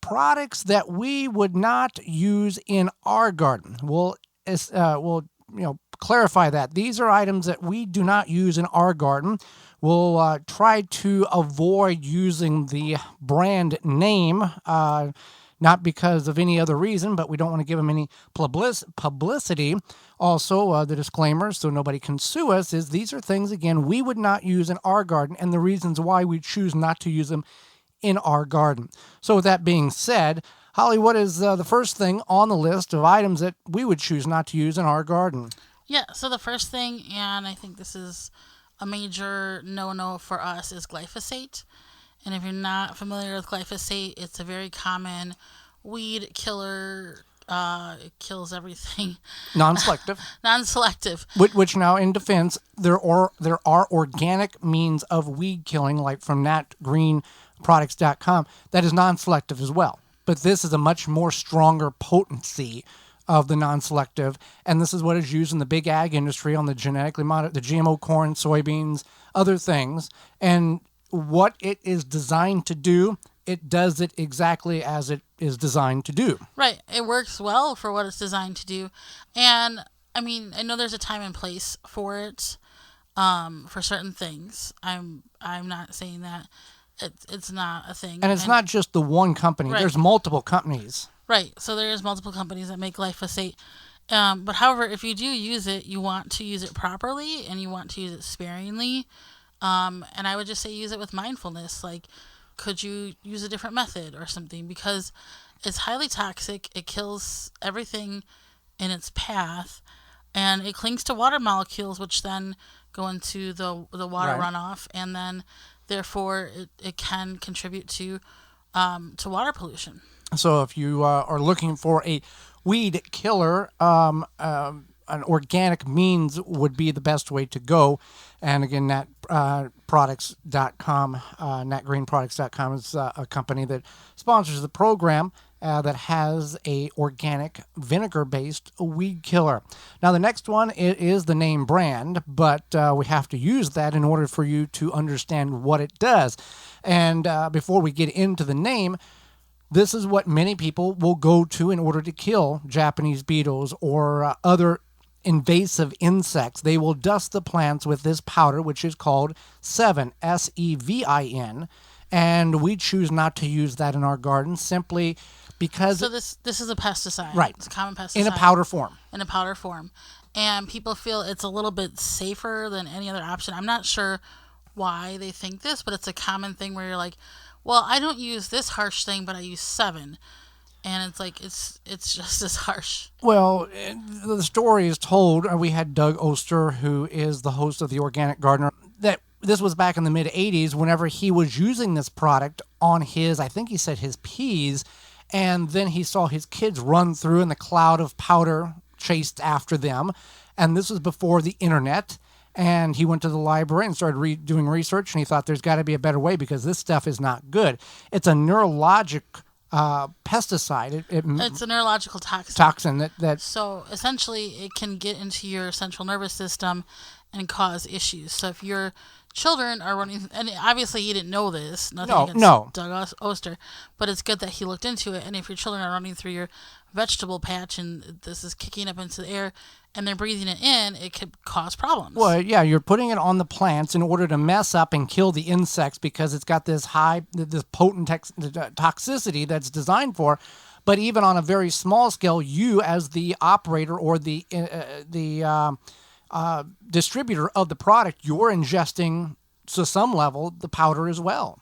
products that we would not use in our garden. We'll clarify that. These are items that we do not use in our garden. We'll try to avoid using the brand name, not because of any other reason, but we don't want to give them any publicity. Also, the disclaimer, so nobody can sue us, is these are things, again, we would not use in our garden, and the reasons why we choose not to use them in our garden. So with that being said, Holly, what is the first thing on the list of items that we would choose not to use in our garden? Yeah, so the first thing, and I think this is a major no-no for us, is glyphosate. And if you're not familiar with glyphosate, it's a very common weed killer. It kills everything. Non-selective. Non-selective. Which now, in defense, there are organic means of weed killing, like from natgreenproducts.com, that is non-selective as well. But this is a much more stronger potency of the non-selective, and this is what is used in the big ag industry on the genetically modified, the GMO corn, soybeans, other things. And what it is designed to do, it does it exactly as it is designed to do. Right. It works well for what it's designed to do. And, I mean, I know there's a time and place for it, for certain things. I'm not saying that it's not a thing. And it's not just the one company. Right. There's multiple companies. Right. So there's multiple companies that make glyphosate. But however, if you do use it, you want to use it properly and you want to use it sparingly. And I would just say use it with mindfulness. Like, could you use a different method or something? Because it's highly toxic. It kills everything in its path. And it clings to water molecules, which then go into the water Right. runoff. And then, therefore, it can contribute to water pollution. So if you are looking for a weed killer, an organic means would be the best way to go. And again, natproducts.com, natgreenproducts.com is a company that sponsors the program that has a organic vinegar-based weed killer. Now, the next one is the name brand, but we have to use that in order for you to understand what it does. And before we get into the name, this is what many people will go to in order to kill Japanese beetles or other invasive insects. They will dust the plants with this powder, which is called Sevin, S-E-V-I-N, and we choose not to use that in our garden simply because... So this is a pesticide. Right. It's a common pesticide. In a powder form. In a powder form. And people feel it's a little bit safer than any other option. I'm not sure why they think this, but it's a common thing where you're like, well, I don't use this harsh thing, but I use Sevin. And it's like, it's just as harsh. Well, the story is told, we had Doug Oster, who is the host of The Organic Gardener, that this was back in the mid-'80s whenever he was using this product on his, I think he said his peas, and then he saw his kids run through and the cloud of powder chased after them. And this was before the internet. And he went to the library and started doing research, and he thought there's got to be a better way because this stuff is not good. It's a neurologic pesticide. It's a neurological toxin that. So essentially, it can get into your central nervous system and cause issues. So if your children are running, and obviously he didn't know this, nothing against Doug Oster, but it's good that he looked into it. And if your children are running through your vegetable patch and this is kicking up into the air and they're breathing it in, it could cause problems. Well, yeah, you're putting it on the plants in order to mess up and kill the insects because it's got this potent toxicity that's designed for. But even on a very small scale, you as the operator or the distributor of the product, you're ingesting to some level the powder as well.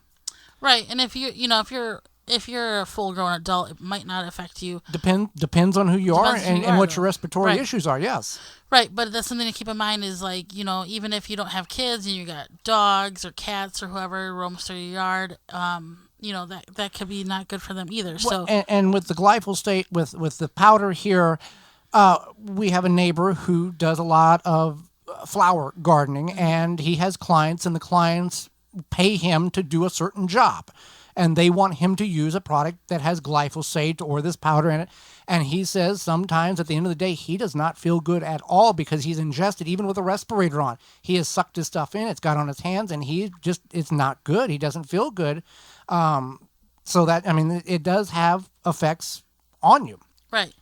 Right, and if you're a full-grown adult, it might not affect you. Depends on who you are and what your respiratory issues are, yes. Right, but that's something to keep in mind is like, even if you don't have kids and you got dogs or cats or whoever roams through your yard, that could be not good for them either. Well, So and with the glyphosate, with the powder here, we have a neighbor who does a lot of flower gardening, and he has clients, and the clients pay him to do a certain job. And they want him to use a product that has glyphosate or this powder in it. And he says sometimes at the end of the day, he does not feel good at all because he's ingested, even with a respirator on. He has sucked his stuff in, it's got on his hands, and it's not good. He doesn't feel good. So that, I mean, it does have effects on you. Right.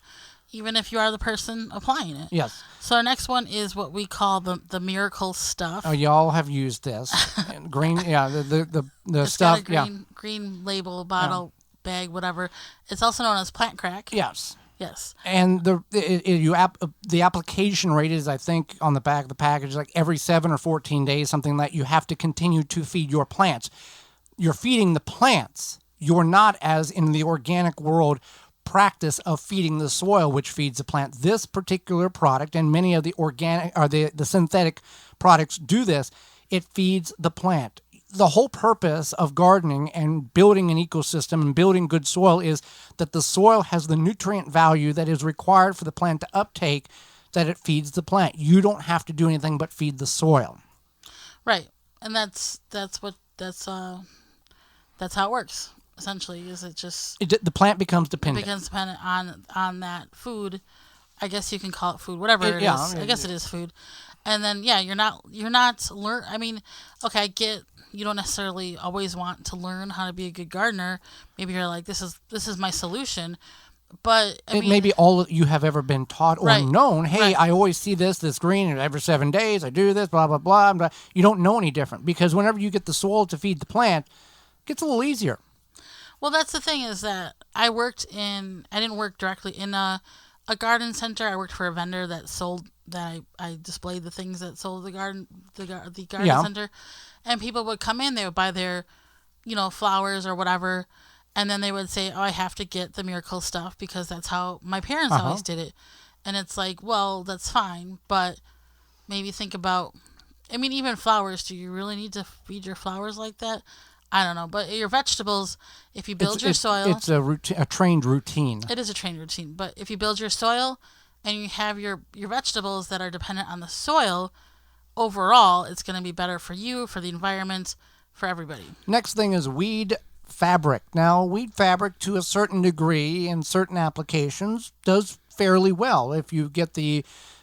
Even if you are the person applying it. Yes. So our next one is what we call the miracle stuff. Oh, y'all have used this. And green, yeah, the It's stuff, got a green label, bottle, bag, whatever. It's also known as plant crack. Yes. Yes. And the application rate is, I think, on the back of the package, like every 7 or 14 days, something that you have to continue to feed your plants. You're feeding the plants. You're not, as in the organic world, practice of feeding the soil, which feeds the plant. This particular product, and many of the organic or the synthetic products do this, it feeds the plant. The whole purpose of gardening and building an ecosystem and building good soil is that the soil has the nutrient value that is required for the plant to uptake, that it feeds the plant. You don't have to do anything but feed the soil. Right. And that's how it works. Essentially, is it just The plant becomes dependent. It becomes dependent on that food. I guess you can call it food, whatever it is. I guess it is food. And then you're not I mean, okay, I get you don't necessarily always want to learn how to be a good gardener. Maybe you're like, this is my solution. But I mean, may be all you have ever been taught or known. Hey, right. I always see this green, and every 7 days I do this, blah, blah, blah. You don't know any different, because whenever you get the soil to feed the plant, it gets a little easier. Well, that's the thing, is that I didn't work directly in a garden center. I worked for a vendor that sold, I displayed the things that sold the garden center. And people would come in, they would buy their, flowers or whatever. And then they would say, oh, I have to get the miracle stuff because that's how my parents always did it. And it's like, well, that's fine. But maybe think about, I mean, even flowers, do you really need to feed your flowers like that? I don't know, but your vegetables, if you build your soil... It's a trained routine. It is a trained routine, but if you build your soil and you have your vegetables that are dependent on the soil, overall, it's going to be better for you, for the environment, for everybody. Next thing is weed fabric. Now, weed fabric, to a certain degree, in certain applications, does fairly well. If you get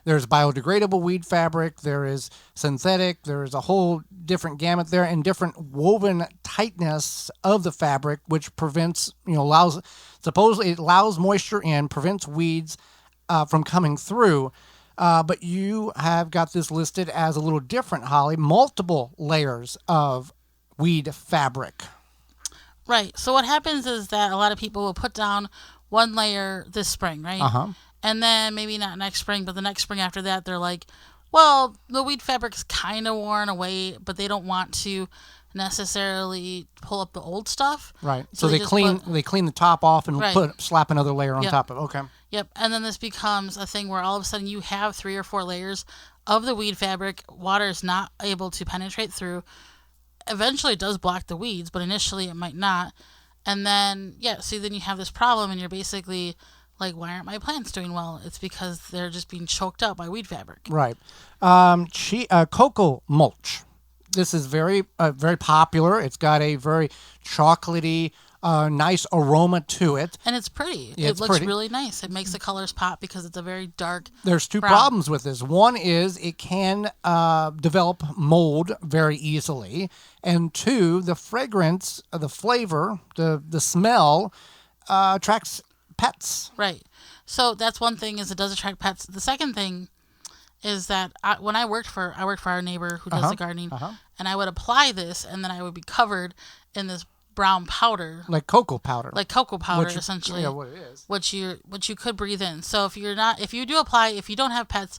there's biodegradable weed fabric, there is synthetic, there is a whole different gamut there, and different woven tightness of the fabric, which prevents, supposedly it allows moisture in, prevents weeds from coming through. But you have got this listed as a little different, Holly, multiple layers of weed fabric. Right. So what happens is that a lot of people will put down one layer this spring, right? And then maybe not next spring, but the next spring after that, they're like, well, the weed fabric's kind of worn away, but they don't want to necessarily pull up the old stuff. Right. So they clean the top off and slap another layer on top of it. Okay. Yep. And then this becomes a thing where all of a sudden you have 3 or 4 layers of the weed fabric. Water is not able to penetrate through. Eventually it does block the weeds, but initially it might not. And then, so then you have this problem, and you're basically like, why aren't my plants doing well? It's because they're just being choked out by weed fabric. Right. Cocoa mulch. This is very popular. It's got a very chocolatey, nice aroma to it. And it's pretty. It looks really nice. It makes the colors pop because it's a very dark There's 2 brown. problems with this. One is it can develop mold very easily. And 2, the fragrance, the flavor, the smell attracts pets. Right. So that's one thing, is it does attract pets. The second thing is that when I worked for our neighbor who does the gardening, and I would apply this, and then I would be covered in this brown powder, like cocoa powder, essentially. Yeah, what it is. Which you could breathe in. So if you don't have pets,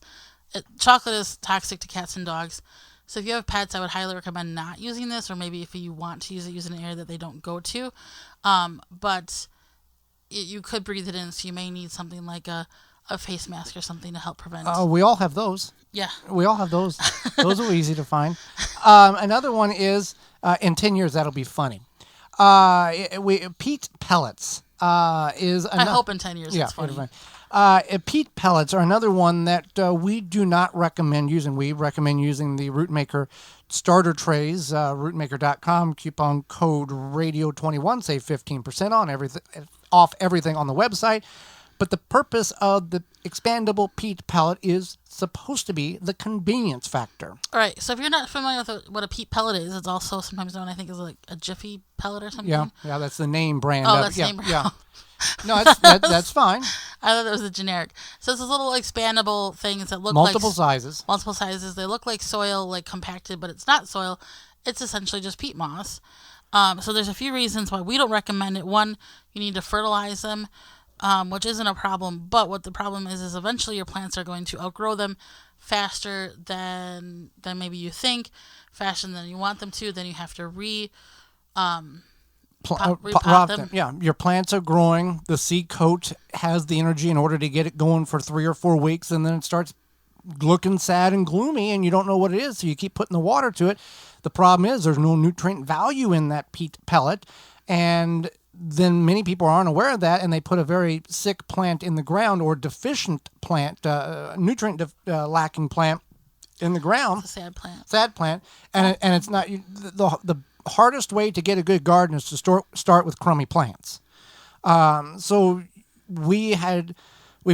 chocolate is toxic to cats and dogs. So if you have pets, I would highly recommend not using this, or maybe if you want to use it, use it in an area that they don't go to. But you could breathe it in, so you may need something like a face mask or something to help prevent. We all have those. Yeah. We all have those. Those are easy to find. Another one is, in 10 years, that'll be funny. Peat pellets is... I hope in 10 years it's funny. Peat pellets are another one that we do not recommend using. We recommend using the Rootmaker starter trays, rootmaker.com, coupon code radio21, save 15% on off everything on the website. But the purpose of the expandable peat pellet is supposed to be the convenience factor. All right. So if you're not familiar with what a peat pellet is, it's also sometimes known, I think, as like a Jiffy pellet or something. Yeah, that's the name brand. Oh, that's the name brand. Yeah. No, that's fine. I thought that was a generic. So it's those little expandable things that look Multiple like sizes. Multiple sizes. They look like soil, like compacted, but it's not soil. It's essentially just peat moss. So there's a few reasons why we don't recommend it. One, you need to fertilize them, which isn't a problem. But what the problem is eventually your plants are going to outgrow them faster than maybe you think, faster than you want them to. Then you have to repot them. Yeah, your plants are growing. The seed coat has the energy in order to get it going for 3 or 4 weeks, and then it starts looking sad and gloomy, and you don't know what it is, so you keep putting the water to it. The problem is there's no nutrient value in that peat pellet, and then many people aren't aware of that, and they put a very sick plant in the ground or deficient plant, nutrient lacking plant in the ground. It's a sad plant. Sad plant, and it's not the hardest way to get a good garden is to start with crummy plants. So we've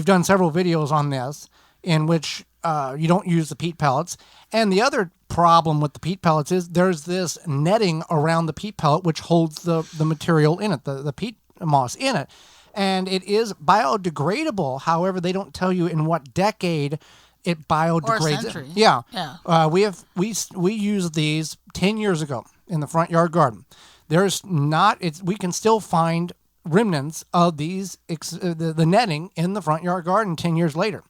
done several videos on this in which you don't use the peat pellets. And the other problem with the peat pellets is there's this netting around the peat pellet which holds the material in it, the peat moss in it. And it is biodegradable. However, they don't tell you in what decade it biodegrades. Or a century. Yeah. We used these 10 years ago in the front yard garden. We can still find remnants of these the netting in the front yard garden 10 years later.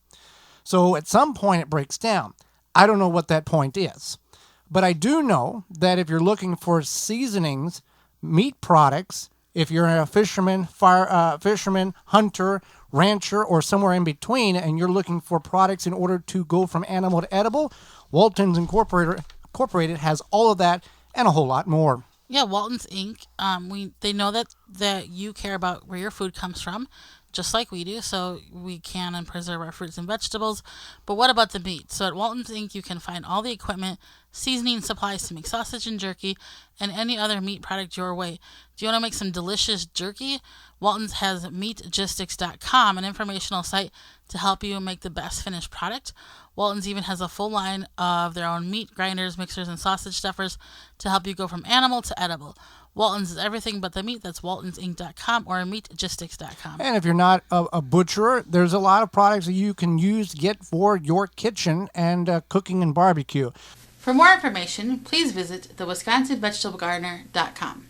So at some point it breaks down. I don't know what that point is, but I do know that if you're looking for seasonings, meat products, if you're a fisherman, hunter, rancher, or somewhere in between, and you're looking for products in order to go from animal to edible, Walton's Incorporated has all of that and a whole lot more. Yeah, Walton's Inc. They know that you care about where your food comes from, just like we do, so we can and preserve our fruits and vegetables. But what about the meat? So at Walton's Inc. you can find all the equipment, seasoning supplies to make sausage and jerky, and any other meat product your way. Do you want to make some delicious jerky? Walton's has meatgistics.com, an informational site to help you make the best finished product. Walton's even has a full line of their own meat grinders, mixers, and sausage stuffers to help you go from animal to edible. Walton's is everything but the meat. That's waltonsinc.com or meatgistics.com. And if you're not a butcher, there's a lot of products that you can use to get for your kitchen and cooking and barbecue. For more information, please visit thewisconsinvegetablegardener.com.